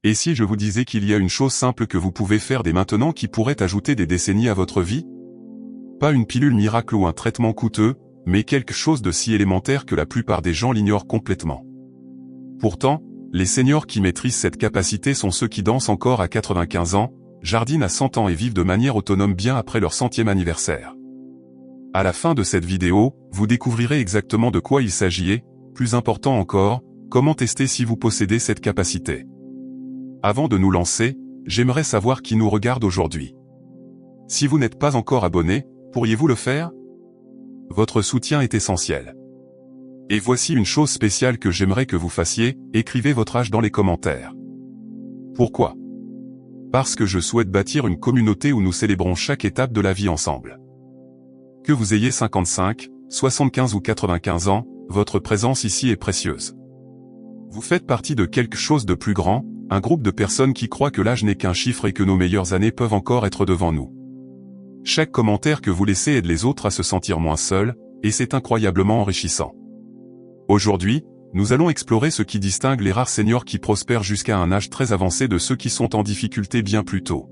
Et si je vous disais qu'il y a une chose simple que vous pouvez faire dès maintenant qui pourrait ajouter des décennies à votre vie? Pas une pilule miracle ou un traitement coûteux, mais quelque chose de si élémentaire que la plupart des gens l'ignorent complètement. Pourtant, les seniors qui maîtrisent cette capacité sont ceux qui dansent encore à 95 ans, jardinent à 100 ans et vivent de manière autonome bien après leur 100e anniversaire. À la fin de cette vidéo, vous découvrirez exactement de quoi il s'agit et, plus important encore, comment tester si vous possédez cette capacité. Avant de nous lancer, j'aimerais savoir qui nous regarde aujourd'hui. Si vous n'êtes pas encore abonné, pourriez-vous le faire? Votre soutien est essentiel. Et voici une chose spéciale que j'aimerais que vous fassiez, écrivez votre âge dans les commentaires. Pourquoi? Parce que je souhaite bâtir une communauté où nous célébrons chaque étape de la vie ensemble. Que vous ayez 55, 75 ou 95 ans, votre présence ici est précieuse. Vous faites partie de quelque chose de plus grand, un groupe de personnes qui croient que l'âge n'est qu'un chiffre et que nos meilleures années peuvent encore être devant nous. Chaque commentaire que vous laissez aide les autres à se sentir moins seuls, et c'est incroyablement enrichissant. Aujourd'hui, nous allons explorer ce qui distingue les rares seniors qui prospèrent jusqu'à un âge très avancé de ceux qui sont en difficulté bien plus tôt.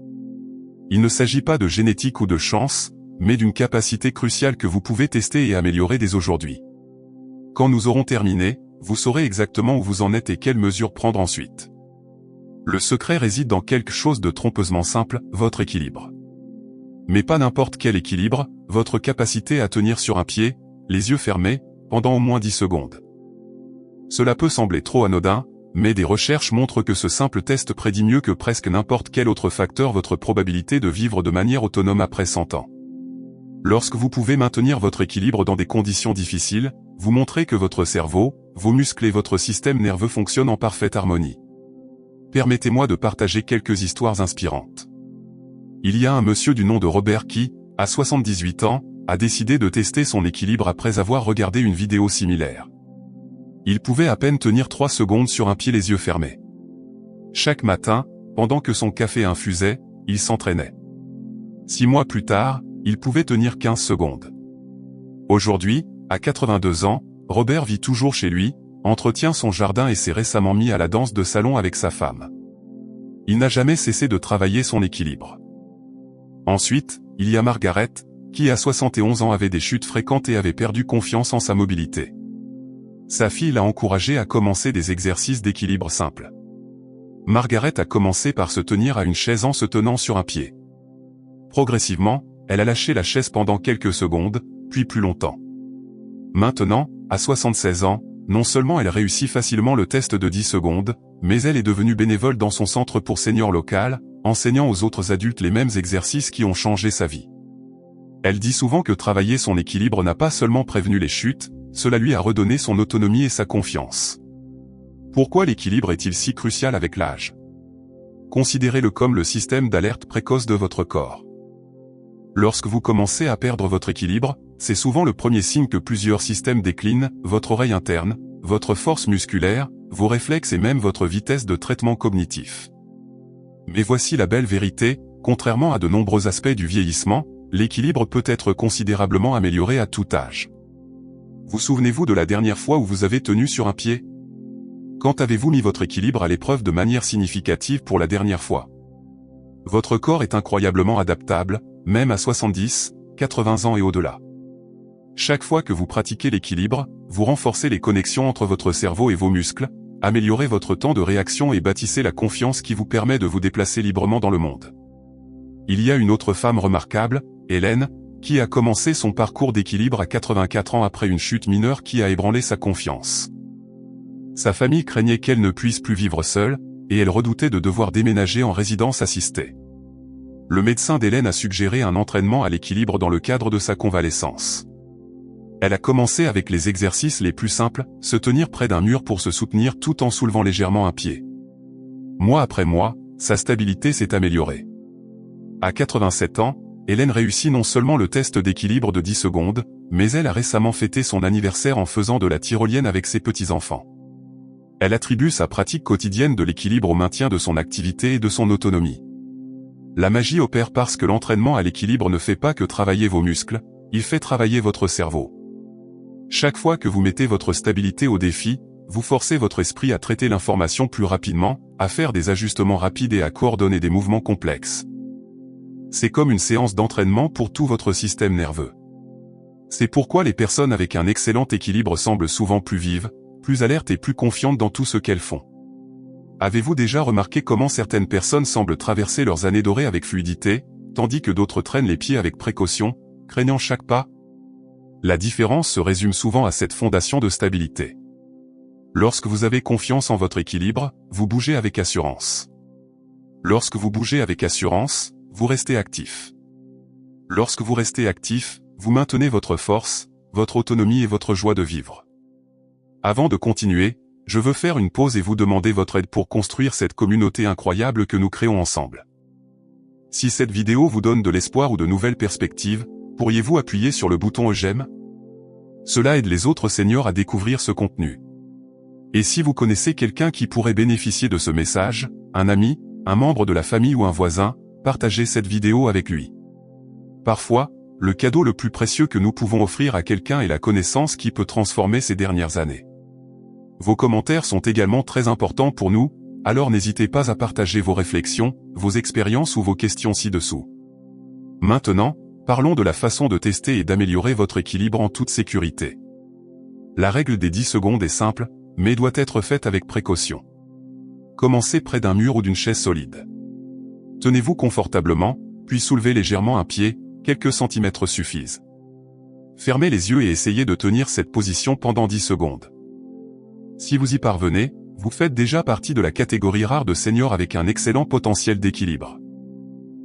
Il ne s'agit pas de génétique ou de chance, mais d'une capacité cruciale que vous pouvez tester et améliorer dès aujourd'hui. Quand nous aurons terminé, vous saurez exactement où vous en êtes et quelles mesures prendre ensuite. Le secret réside dans quelque chose de trompeusement simple, votre équilibre. Mais pas n'importe quel équilibre, votre capacité à tenir sur un pied, les yeux fermés, pendant au moins 10 secondes. Cela peut sembler trop anodin, mais des recherches montrent que ce simple test prédit mieux que presque n'importe quel autre facteur votre probabilité de vivre de manière autonome après 100 ans. Lorsque vous pouvez maintenir votre équilibre dans des conditions difficiles, vous montrez que votre cerveau, vos muscles et votre système nerveux fonctionnent en parfaite harmonie. Permettez-moi de partager quelques histoires inspirantes. Il y a un monsieur du nom de Robert qui, à 78 ans, a décidé de tester son équilibre après avoir regardé une vidéo similaire. Il pouvait à peine tenir 3 secondes sur un pied les yeux fermés. Chaque matin, pendant que son café infusait, il s'entraînait. 6 mois plus tard, il pouvait tenir 15 secondes. Aujourd'hui, à 82 ans, Robert vit toujours chez lui, entretient son jardin et s'est récemment mis à la danse de salon avec sa femme. Il n'a jamais cessé de travailler son équilibre. Ensuite, il y a Margaret, qui à 71 ans avait des chutes fréquentes et avait perdu confiance en sa mobilité. Sa fille l'a encouragé à commencer des exercices d'équilibre simples. Margaret a commencé par se tenir à une chaise en se tenant sur un pied. Progressivement, elle a lâché la chaise pendant quelques secondes, puis plus longtemps. Maintenant, à 76 ans, non seulement elle réussit facilement le test de 10 secondes, mais elle est devenue bénévole dans son centre pour seniors local, enseignant aux autres adultes les mêmes exercices qui ont changé sa vie. Elle dit souvent que travailler son équilibre n'a pas seulement prévenu les chutes, cela lui a redonné son autonomie et sa confiance. Pourquoi l'équilibre est-il si crucial avec l'âge? Considérez-le comme le système d'alerte précoce de votre corps. Lorsque vous commencez à perdre votre équilibre, c'est souvent le premier signe que plusieurs systèmes déclinent, votre oreille interne, votre force musculaire, vos réflexes et même votre vitesse de traitement cognitif. Mais voici la belle vérité, contrairement à de nombreux aspects du vieillissement, l'équilibre peut être considérablement amélioré à tout âge. Vous souvenez-vous de la dernière fois où vous avez tenu sur un pied? Quand avez-vous mis votre équilibre à l'épreuve de manière significative pour la dernière fois? Votre corps est incroyablement adaptable, même à 70, 80 ans et au-delà. Chaque fois que vous pratiquez l'équilibre, vous renforcez les connexions entre votre cerveau et vos muscles, améliorez votre temps de réaction et bâtissez la confiance qui vous permet de vous déplacer librement dans le monde. Il y a une autre femme remarquable, Hélène, qui a commencé son parcours d'équilibre à 84 ans après une chute mineure qui a ébranlé sa confiance. Sa famille craignait qu'elle ne puisse plus vivre seule, et elle redoutait de devoir déménager en résidence assistée. Le médecin d'Hélène a suggéré un entraînement à l'équilibre dans le cadre de sa convalescence. Elle a commencé avec les exercices les plus simples, se tenir près d'un mur pour se soutenir tout en soulevant légèrement un pied. Mois après mois, sa stabilité s'est améliorée. À 87 ans, Hélène réussit non seulement le test d'équilibre de 10 secondes, mais elle a récemment fêté son anniversaire en faisant de la tyrolienne avec ses petits-enfants. Elle attribue sa pratique quotidienne de l'équilibre au maintien de son activité et de son autonomie. La magie opère parce que l'entraînement à l'équilibre ne fait pas que travailler vos muscles, il fait travailler votre cerveau. Chaque fois que vous mettez votre stabilité au défi, vous forcez votre esprit à traiter l'information plus rapidement, à faire des ajustements rapides et à coordonner des mouvements complexes. C'est comme une séance d'entraînement pour tout votre système nerveux. C'est pourquoi les personnes avec un excellent équilibre semblent souvent plus vives, plus alertes et plus confiantes dans tout ce qu'elles font. Avez-vous déjà remarqué comment certaines personnes semblent traverser leurs années dorées avec fluidité, tandis que d'autres traînent les pieds avec précaution, craignant chaque pas? La différence se résume souvent à cette fondation de stabilité. Lorsque vous avez confiance en votre équilibre, vous bougez avec assurance. Lorsque vous bougez avec assurance, vous restez actif. Lorsque vous restez actif, vous maintenez votre force, votre autonomie et votre joie de vivre. Avant de continuer, je veux faire une pause et vous demander votre aide pour construire cette communauté incroyable que nous créons ensemble. Si cette vidéo vous donne de l'espoir ou de nouvelles perspectives, pourriez-vous appuyer sur le bouton j'aime? Cela aide les autres seniors à découvrir ce contenu. Et si vous connaissez quelqu'un qui pourrait bénéficier de ce message, un ami, un membre de la famille ou un voisin, partagez cette vidéo avec lui. Parfois, le cadeau le plus précieux que nous pouvons offrir à quelqu'un est la connaissance qui peut transformer ses dernières années. Vos commentaires sont également très importants pour nous, alors n'hésitez pas à partager vos réflexions, vos expériences ou vos questions ci-dessous. Maintenant, parlons de la façon de tester et d'améliorer votre équilibre en toute sécurité. La règle des 10 secondes est simple, mais doit être faite avec précaution. Commencez près d'un mur ou d'une chaise solide. Tenez-vous confortablement, puis soulevez légèrement un pied, quelques centimètres suffisent. Fermez les yeux et essayez de tenir cette position pendant 10 secondes. Si vous y parvenez, vous faites déjà partie de la catégorie rare de seniors avec un excellent potentiel d'équilibre.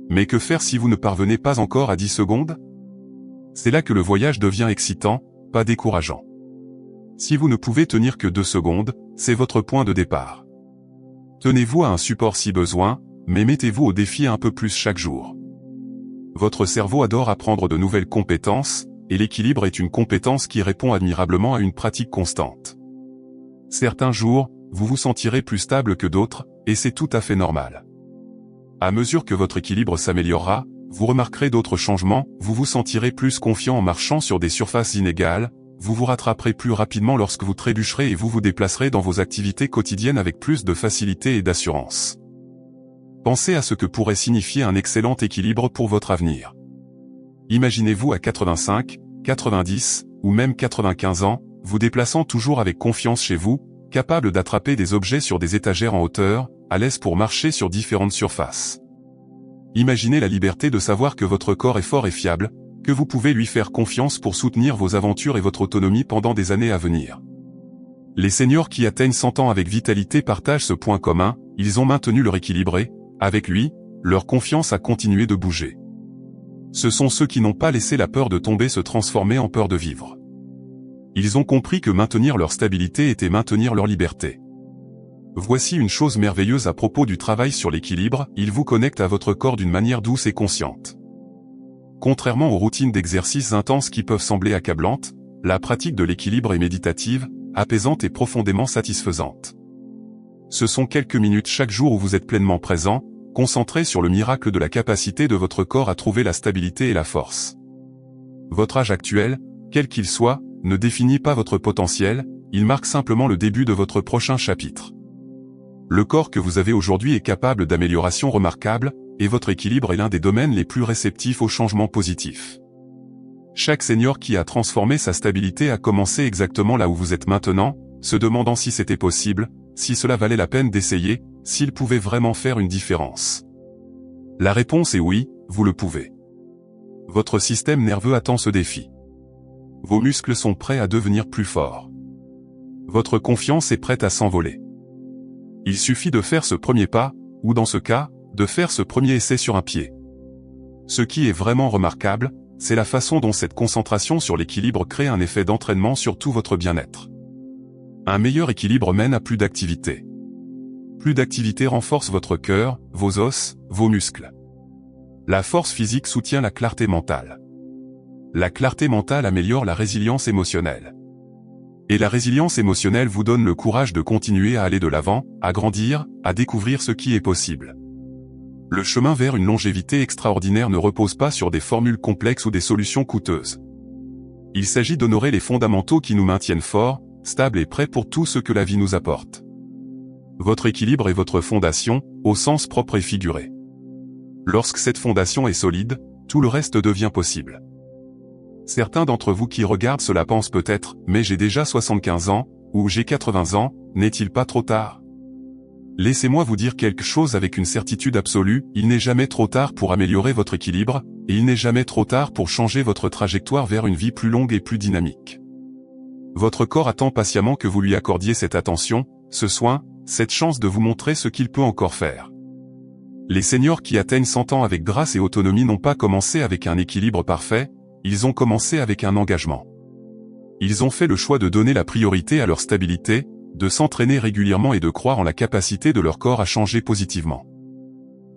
Mais que faire si vous ne parvenez pas encore à 10 secondes? C'est là que le voyage devient excitant, pas décourageant. Si vous ne pouvez tenir que 2 secondes, c'est votre point de départ. Tenez-vous à un support si besoin, mais mettez-vous au défi un peu plus chaque jour. Votre cerveau adore apprendre de nouvelles compétences, et l'équilibre est une compétence qui répond admirablement à une pratique constante. Certains jours, vous vous sentirez plus stable que d'autres, et c'est tout à fait normal. À mesure que votre équilibre s'améliorera, vous remarquerez d'autres changements, vous vous sentirez plus confiant en marchant sur des surfaces inégales, vous vous rattraperez plus rapidement lorsque vous trébucherez et vous vous déplacerez dans vos activités quotidiennes avec plus de facilité et d'assurance. Pensez à ce que pourrait signifier un excellent équilibre pour votre avenir. Imaginez-vous à 85, 90, ou même 95 ans, vous déplaçant toujours avec confiance chez vous, capable d'attraper des objets sur des étagères en hauteur, à l'aise pour marcher sur différentes surfaces. Imaginez la liberté de savoir que votre corps est fort et fiable, que vous pouvez lui faire confiance pour soutenir vos aventures et votre autonomie pendant des années à venir. Les seniors qui atteignent 100 ans avec vitalité partagent ce point commun, ils ont maintenu leur équilibre et, avec lui, leur confiance a continué de bouger. Ce sont ceux qui n'ont pas laissé la peur de tomber se transformer en peur de vivre. Ils ont compris que maintenir leur stabilité était maintenir leur liberté. Voici une chose merveilleuse à propos du travail sur l'équilibre, il vous connecte à votre corps d'une manière douce et consciente. Contrairement aux routines d'exercices intenses qui peuvent sembler accablantes, la pratique de l'équilibre est méditative, apaisante et profondément satisfaisante. Ce sont quelques minutes chaque jour où vous êtes pleinement présent, concentré sur le miracle de la capacité de votre corps à trouver la stabilité et la force. Votre âge actuel, quel qu'il soit, ne définit pas votre potentiel, il marque simplement le début de votre prochain chapitre. Le corps que vous avez aujourd'hui est capable d'améliorations remarquables, et votre équilibre est l'un des domaines les plus réceptifs aux changements positifs. Chaque senior qui a transformé sa stabilité a commencé exactement là où vous êtes maintenant, se demandant si c'était possible, si cela valait la peine d'essayer, s'il pouvait vraiment faire une différence. La réponse est oui, vous le pouvez. Votre système nerveux attend ce défi. Vos muscles sont prêts à devenir plus forts. Votre confiance est prête à s'envoler. Il suffit de faire ce premier pas, ou dans ce cas, de faire ce premier essai sur un pied. Ce qui est vraiment remarquable, c'est la façon dont cette concentration sur l'équilibre crée un effet d'entraînement sur tout votre bien-être. Un meilleur équilibre mène à plus d'activité. Plus d'activité renforce votre cœur, vos os, vos muscles. La force physique soutient la clarté mentale. La clarté mentale améliore la résilience émotionnelle. Et la résilience émotionnelle vous donne le courage de continuer à aller de l'avant, à grandir, à découvrir ce qui est possible. Le chemin vers une longévité extraordinaire ne repose pas sur des formules complexes ou des solutions coûteuses. Il s'agit d'honorer les fondamentaux qui nous maintiennent forts, stable et prêt pour tout ce que la vie nous apporte. Votre équilibre est votre fondation, au sens propre et figuré. Lorsque cette fondation est solide, tout le reste devient possible. Certains d'entre vous qui regardent cela pensent peut-être « mais j'ai déjà 75 ans » ou « j'ai 80 ans, n'est-il pas trop tard ?» Laissez-moi vous dire quelque chose avec une certitude absolue, il n'est jamais trop tard pour améliorer votre équilibre, et il n'est jamais trop tard pour changer votre trajectoire vers une vie plus longue et plus dynamique. Votre corps attend patiemment que vous lui accordiez cette attention, ce soin, cette chance de vous montrer ce qu'il peut encore faire. Les seniors qui atteignent 100 ans avec grâce et autonomie n'ont pas commencé avec un équilibre parfait, ils ont commencé avec un engagement. Ils ont fait le choix de donner la priorité à leur stabilité, de s'entraîner régulièrement et de croire en la capacité de leur corps à changer positivement.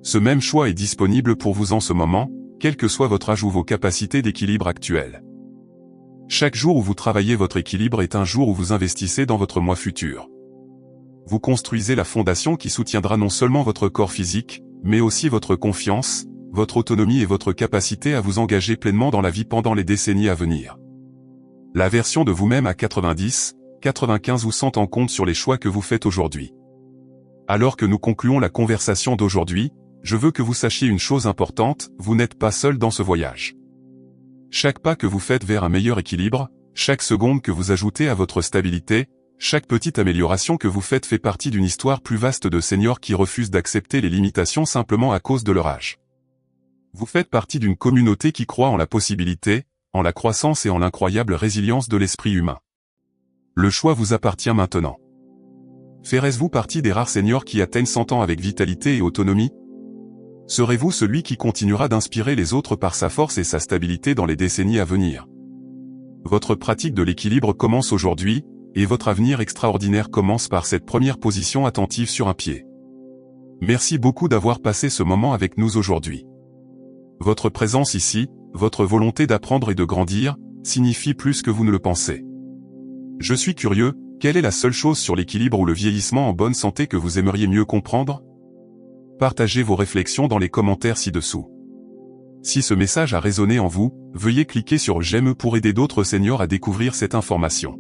Ce même choix est disponible pour vous en ce moment, quel que soit votre âge ou vos capacités d'équilibre actuelles. Chaque jour où vous travaillez votre équilibre est un jour où vous investissez dans votre moi futur. Vous construisez la fondation qui soutiendra non seulement votre corps physique, mais aussi votre confiance, votre autonomie et votre capacité à vous engager pleinement dans la vie pendant les décennies à venir. La version de vous-même à 90, 95 ou 100 ans compte sur les choix que vous faites aujourd'hui. Alors que nous concluons la conversation d'aujourd'hui, je veux que vous sachiez une chose importante, vous n'êtes pas seul dans ce voyage. Chaque pas que vous faites vers un meilleur équilibre, chaque seconde que vous ajoutez à votre stabilité, chaque petite amélioration que vous faites fait partie d'une histoire plus vaste de seniors qui refusent d'accepter les limitations simplement à cause de leur âge. Vous faites partie d'une communauté qui croit en la possibilité, en la croissance et en l'incroyable résilience de l'esprit humain. Le choix vous appartient maintenant. Ferez-vous partie des rares seniors qui atteignent 100 ans avec vitalité et autonomie? Serez-vous celui qui continuera d'inspirer les autres par sa force et sa stabilité dans les décennies à venir? Votre pratique de l'équilibre commence aujourd'hui, et votre avenir extraordinaire commence par cette première position attentive sur un pied. Merci beaucoup d'avoir passé ce moment avec nous aujourd'hui. Votre présence ici, votre volonté d'apprendre et de grandir, signifie plus que vous ne le pensez. Je suis curieux, quelle est la seule chose sur l'équilibre ou le vieillissement en bonne santé que vous aimeriez mieux comprendre? Partagez vos réflexions dans les commentaires ci-dessous. Si ce message a résonné en vous, veuillez cliquer sur j'aime pour aider d'autres seniors à découvrir cette information.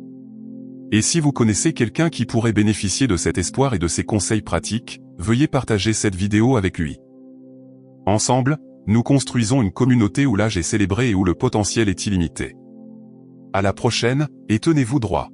Et si vous connaissez quelqu'un qui pourrait bénéficier de cet espoir et de ces conseils pratiques, veuillez partager cette vidéo avec lui. Ensemble, nous construisons une communauté où l'âge est célébré et où le potentiel est illimité. À la prochaine, et tenez-vous droit.